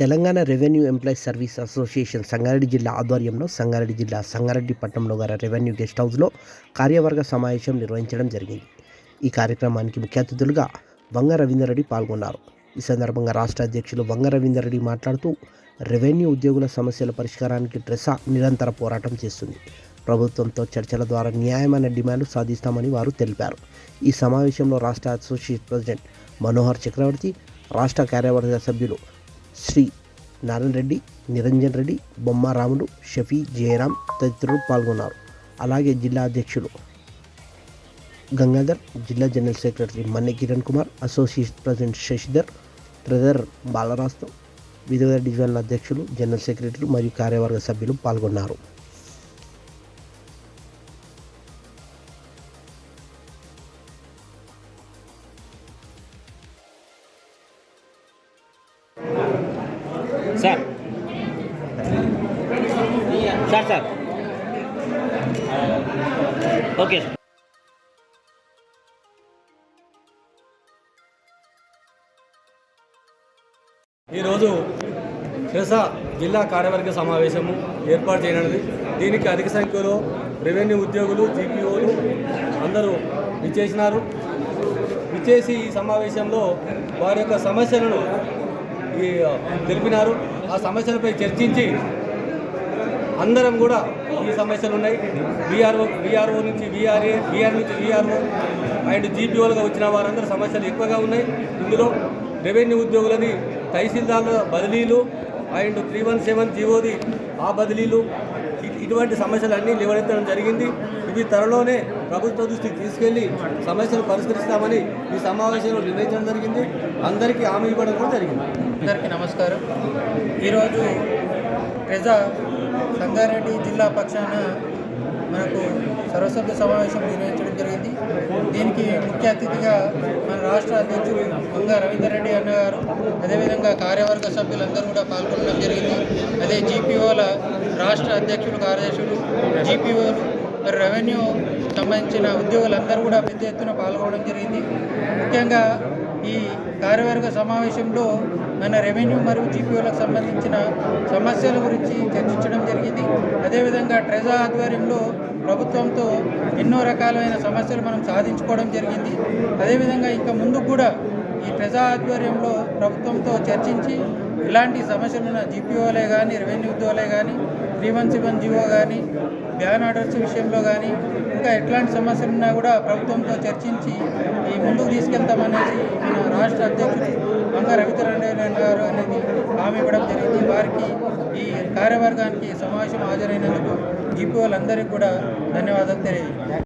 Telangana revenue employees service association Sangareddy జిల్లా ఆధ్వర్యంలో సంగారెడ్డి జిల్లా సంగారెడ్డి పట్టణంలో గల రెవెన్యూ గెస్ట్ హౌస్లో కార్యవర్గ సమావేశం నిర్వహించడం జరిగింది. ఈ కార్యక్రమానికి ముఖ్య అతిథులుగా వంగ రవీందర్ రెడ్డి పాల్గొన్నారు. ఈ సందర్భంగా రాష్ట్ర అధ్యక్షులు వంగ రవీందర్ రెడ్డి మాట్లాడుతూ రెవెన్యూ ఉద్యోగుల సమస్యల పరిష్కారానికి ట్రెసా నిరంతర పోరాటం చేస్తుంది. ప్రభుత్వంతో చర్చల ద్వారా న్యాయమైన డిమాండ్లు సాధిస్తామని వారు తెలిపారు. ఈ సమావేశంలో రాష్ట్ర అసోసియేట్ ప్రెసిడెంట్ మనోహర్ చక్రవర్తి, రాష్ట్ర కార్యవర్గ సభ్యులు శ్రీ నారాయణ రెడ్డి, నిరంజన్ రెడ్డి, బొమ్మ రాములు, షఫీ, జయరాం తదితరులు పాల్గొన్నారు. అలాగే జిల్లా అధ్యక్షులు గంగాధర్, జిల్లా general secretary Manne Kiran Kumar, associate president Sasidhar, treasurer బాలరాస్తో, వివిధ డివిజన్ల అధ్యక్షులు, జనరల్ సెక్రటరీలు మరియు కార్యవర్గ సభ్యులు పాల్గొన్నారు. Sir sir sir okay sir. ఈరోజు ట్రెసా జిల్లా కార్యవర్గ సమావేశము ఏర్పాటు చేయనున్నది. దీనికి అధిక సంఖ్యలో రెవెన్యూ ఉద్యోగులు, జీపీఓలు అందరూ విచ్చేసినారు. విచ్చేసి ఈ సమావేశంలో వారి యొక్క సమస్యలను తెలిపినారు. ఆ సమస్యలపై చర్చించి అందరం కూడా ఈ సమస్యలు ఉన్నాయి, విఆర్ఓ నుంచి విఆర్ఏ, విఆర్ నుంచి విఆర్ఓ అండ్ జీపీఓలుగా వచ్చిన వారందరూ సమస్యలు ఎక్కువగా ఉన్నాయి. ఇందులో రెవెన్యూ ఉద్యోగులని తహసీల్దార్ల బదిలీలు అండ్ 317 జీవోది ఆ బదిలీలు, ఇటువంటి సమస్యలన్నీ లేవనెత్తడం జరిగింది. ఇవి త్వరలోనే ప్రభుత్వ దృష్టికి తీసుకెళ్లి సమస్యలు పరిష్కరిస్తామని ఈ సమావేశంలో నిర్ణయించడం జరిగింది. అందరికీ హామీ ఇవ్వడం కూడా జరిగింది. అందరికీ నమస్కారం. ఈరోజు ట్రెజా సంగారెడ్డి జిల్లా పక్షాన మనకు సర్వసభ్య సమావేశం నిర్వహించడం జరిగింది. దీనికి ముఖ్య అతిథిగా మన రాష్ట్ర అధ్యక్షుడు వంగ రవీందర్ రెడ్డి అన్న గారు, అదేవిధంగా కార్యవర్గ సభ్యులందరూ కూడా పాల్గొనడం జరిగింది. అదే జీపీఓల రాష్ట్ర అధ్యక్షుడు, కార్యదర్శులు, జీపీఓలు, రెవెన్యూ సంబంధించిన ఉద్యోగులందరూ కూడా పెద్ద ఎత్తున పాల్గొనడం జరిగింది. ముఖ్యంగా ఈ కార్యవర్గ సమావేశంలో మన రెవెన్యూ మరియు జీపీఓలకు సంబంధించిన సమస్యల గురించి చర్చించడం జరిగింది. అదేవిధంగా ట్రెజా ఆధ్వర్యంలో ప్రభుత్వంతో ఎన్నో రకాలైన సమస్యలు మనం సాధించుకోవడం జరిగింది. అదేవిధంగా ఇంకా ముందుకు కూడా ఈ ట్రెజా ఆధ్వర్యంలో ప్రభుత్వంతో చర్చించి ఇలాంటి సమస్యలున్న జీపీఓలే కానీ, రెవెన్యూ ఉద్యోగులే కానీ, 317 జీవో కానీ, బ్యాన్ ఆర్డర్స్ విషయంలో కానీ, ఇంకా ఎట్లాంటి సమస్యలు ఉన్నా కూడా ప్రభుత్వంతో చర్చించి ఈ ముందుకు తీసుకెళ్తామనేసి మన రాష్ట్ర అధ్యక్షుడు వంగ రవీందర్ రెడ్డి గారు అనేది హామీ ఇవ్వడం జరిగింది. వారికి ఈ కార్యవర్గానికి సమావేశం హాజరైనందుకు జీపీఓలందరికీ కూడా ధన్యవాదాలు తెలియజేయండి.